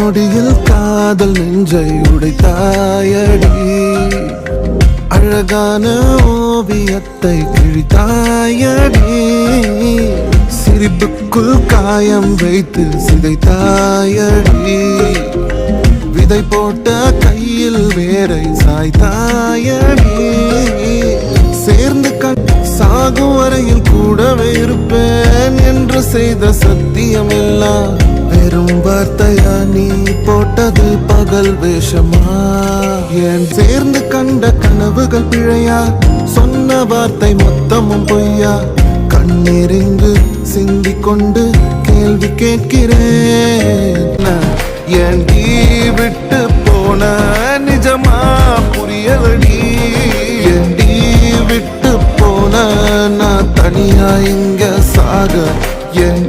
நொடியில் காதல் நெஞ்சை உடைத்தாயடி. அழகான ஓவியத்தை கிழித்தாயடி. சிரிப்புக்குள் காயம் வைத்து சிதைத்தாயடி. விதை போட்ட கையில் வேரை சாய்த்தாயடி. சேர்ந்து சாகும் வரையில் கூடவே இருப்பேன் என்று செய்த சத்தியம் எல்லாம் வெறும் வார்த்தையா? நீ போட்டது பகல் வேஷமா? ஏன் சேர்ந்து கண்ட கனவுகள் பிழையா? சொன்ன வார்த்தை மொத்தமும் பொய்யா? கண்ணெறிந்து சிந்திக் கொண்டு கேள்வி கேட்கிறேன். ஏன் நீ விட்டு போன நிஜமா புரியலடி. ஏன் நீ விட்டு போன நான் தனியா இங்க சாக? ஏன்